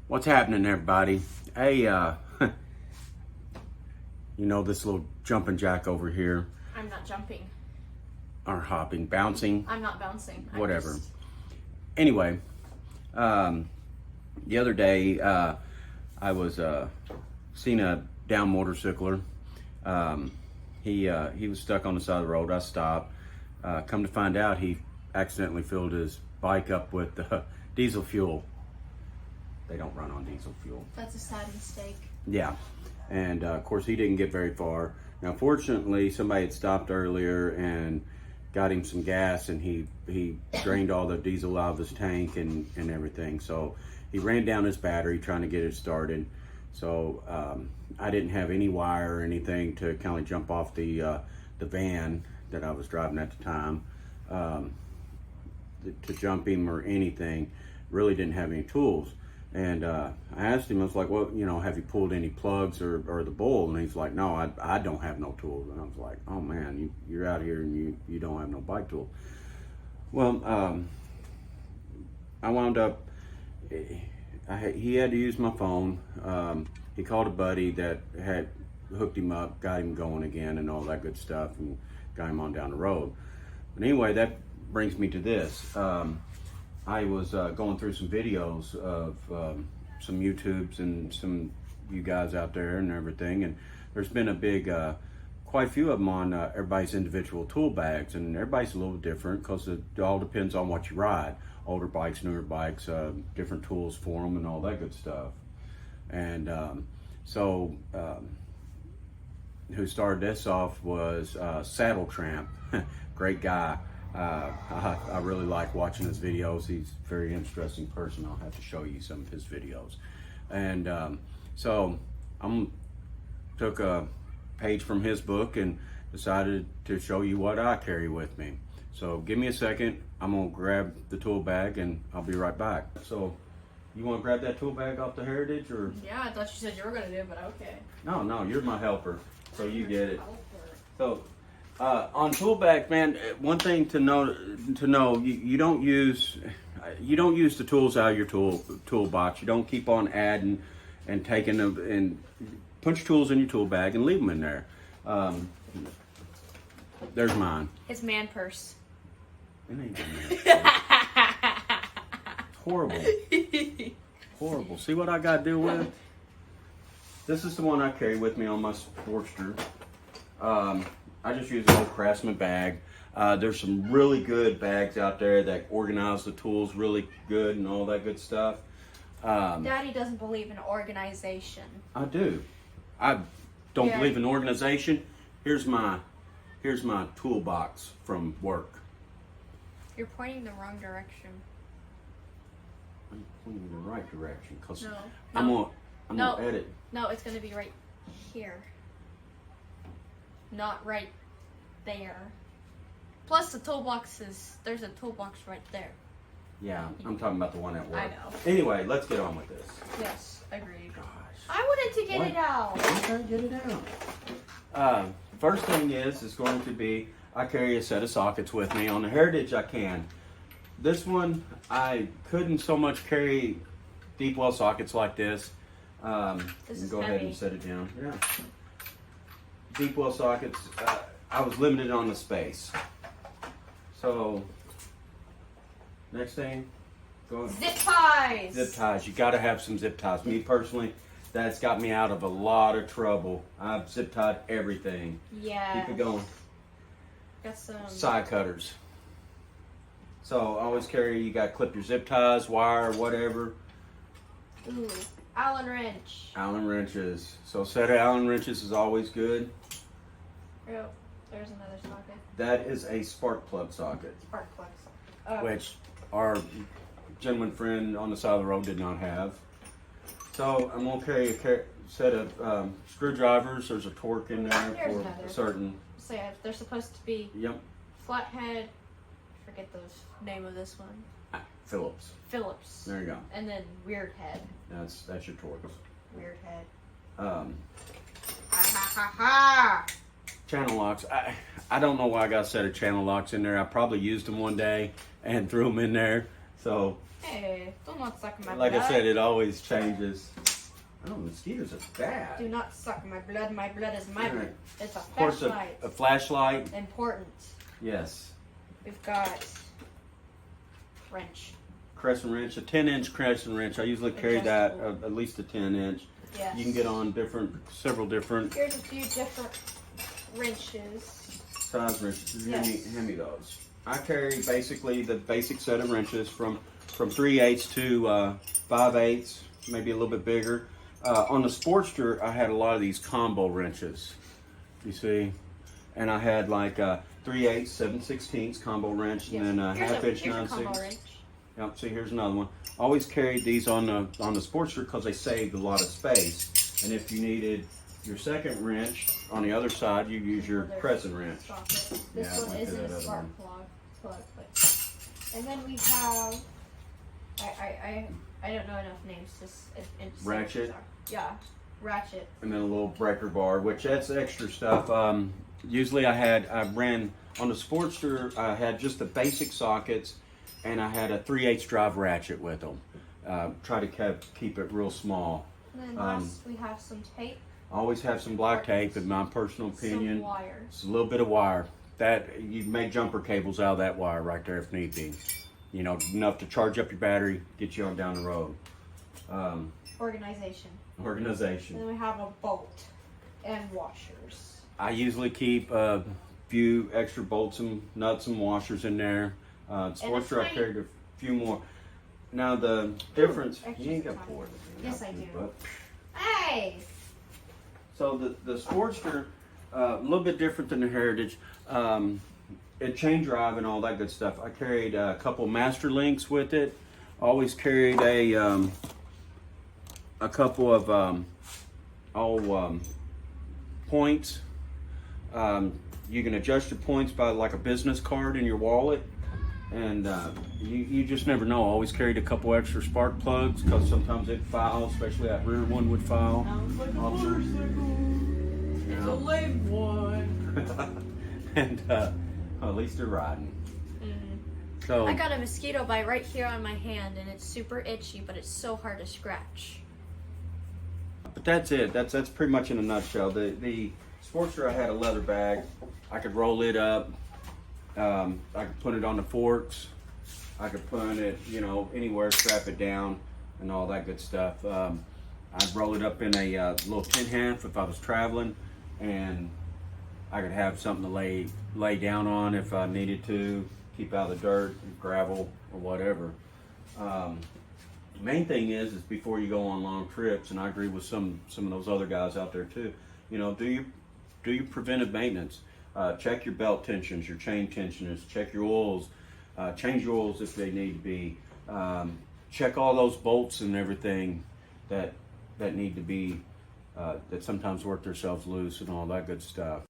What's happening, everybody? Hey, you know this little jumping jack over here, I'm not jumping. or hopping, bouncing, I'm not bouncing. whatever. Anyway, the other day I was seeing a down motorcycler. He was stuck on the side of the road. I stopped. Come to find out, he accidentally filled his bike up with diesel fuel. They don't run on diesel fuel. That's a sad mistake. Yeah, and of course he didn't get very far. Now, fortunately, somebody had stopped earlier and got him some gas, and he drained all the diesel out of his tank and everything. So he ran down his battery trying to get it started. So I didn't have any wire or anything to kind of jump off the van that I was driving at the time to jump him or anything. Really didn't have any tools. And I asked him, I was like, well, you know, have you pulled any plugs or the bowl? And he's like, no, I don't have no tools. And I was like, oh man, you're out here and you don't have no bike tool. Well, I wound up, he had to use my phone. He called a buddy that had hooked him up, got him going again and all that good stuff, and got him on down the road. But anyway, that brings me to this. I was going through some videos of some YouTubes and some you guys out there and everything, and there's been a big, quite a few of them on everybody's individual tool bags, and everybody's a little different because it all depends on what you ride. Older bikes, newer bikes, different tools for them and all that good stuff. And so who started this off was Saddle Tramp. Great guy. I really like watching his videos. He's a very interesting person. I'll have to show you some of his videos. And so I took a page from his book and decided to show you what I carry with me. So give me a second. I'm gonna grab the tool bag and I'll be right back. So you want to grab that tool bag off the Heritage, or? Yeah, I thought you said you were gonna do it, but okay. No, you're my helper, so you get it. So on tool bags, man, one thing to know, you don't use the tools out of your toolbox. You don't keep on adding and taking them and put your tools in your tool bag and leave them in there. There's mine. His man purse. It ain't in there. Horrible. Horrible. See what I got to deal with? This is the one I carry with me on my Sportster. I just use an old Craftsman bag. There's some really good bags out there that organize the tools really good and all that good stuff. Daddy doesn't believe in organization. I do. I don't believe in organization. Here's my toolbox from work. You're pointing the wrong direction. I'm pointing in the right direction because No. I'm gonna edit. No, it's gonna be right here. Not right there. Plus the toolbox there's a toolbox right there. Yeah, I'm talking about the one at work. I know. Anyway, let's get on with this. Yes, agreed. Gosh. I wanted to get it out. Okay, get it out. First thing is going to be, I carry a set of sockets with me. On the Heritage, I can. This one, I couldn't so much carry deep well sockets like this. This is go ahead heavy. and set it down. Yeah. Deep well sockets, I was limited on the space. So, next thing, go Zip ties. Zip ties. You got to have some zip ties. Me personally, that's got me out of a lot of trouble. I've zip tied everything. Yeah. Keep it going. Got some Side cutters. So always carry. You got to clip your zip ties, wire, whatever. Ooh, Allen wrench. Allen wrenches. So a set of Allen wrenches is always good. Oh, there's another socket. That is a spark plug socket, Spark plugs. Oh. which our gentleman friend on the side of the road did not have. So I'm gonna carry a set of screwdrivers. There's a torque in there There's for another. a certain. So yeah, they're supposed to be Yep. flathead. Forget the name of this one. Phillips. Phillips. There you go. And then weird head. That's your torques. Weird head. Ha ha ha ha! Channel locks. I don't know why I got a set of channel locks in there. I probably used them one day and threw them in there. So, Hey, do not suck my like blood. I said, it always changes. Oh, mosquitoes are bad. Do not suck my blood. My blood is my blood. It's a Of course, flashlight. a flashlight. Important. Yes. We've got wrench. Crescent wrench, a 10-inch crescent wrench. I usually carry that Adjustable. at least a 10-inch. Yes. You can get on several different Here's a few different wrenches. size wrenches. Yes. Hand me those. I carry basically the basic set of wrenches from 3/8 to 5/8, maybe a little bit bigger. On the Sportster, I had a lot of these combo wrenches. You see, and I had like 3/8, 7/16 combo wrench, and then a Here's half-inch here's a combo 9/6. wrench. Yep. See, here's another one. Always carried these on the Sportster because they saved a lot of space. And if you needed your second wrench on the other side, you use your crescent wrench. Socket. Yeah, This I one went to isn't that a other spark one. plug, but and then we have I don't know enough names. Ratchet. Yeah, ratchet. And then a little breaker bar, which that's extra stuff. Usually I ran on the Sportster, I had just the basic sockets, and I had a 3/8 drive ratchet with them. Try to keep it real small. And then last we have some tape. Always have some black tape, in my personal opinion. Some wires. It's a little bit of wire. That you make jumper cables out of that wire right there if need be. You know, enough to charge up your battery, get you on down the road. Organization. Organization. And then we have a bolt and washers. I usually keep a few extra bolts and nuts and washers in there. Sportster, I carried a few more. Now the difference, you ain't got poured. Yes, I do. But, Hey! so the Sportster, a little bit different than the Heritage. It chain drive and all that good stuff. I carried a couple master links with it. Always carried a couple of points. You can adjust your points by like a business card in your wallet, and you just never know. Always carried a couple extra spark plugs because sometimes it files, especially that rear one would file. Sounds like a Also, motorcycle. It's a lame one. and at least they're riding. Mm-hmm. So I got a mosquito bite right here on my hand, and it's super itchy, but it's so hard to scratch. but that's it. That's pretty much in a nutshell. The Sportster, I had a leather bag. I could roll it up. I could put it on the forks. I could put it, anywhere, strap it down, and all that good stuff. I'd roll it up in a little tin half if I was traveling, and I could have something to lay down on if I needed to, keep out of the dirt, gravel, or whatever. The main thing is before you go on long trips, and I agree with some of those other guys out there too. Do your preventive maintenance. Check your belt tensions, your chain tensioners. Check your oils. Change your oils if they need to be. Check all those bolts and everything that need to be that sometimes work themselves loose and all that good stuff.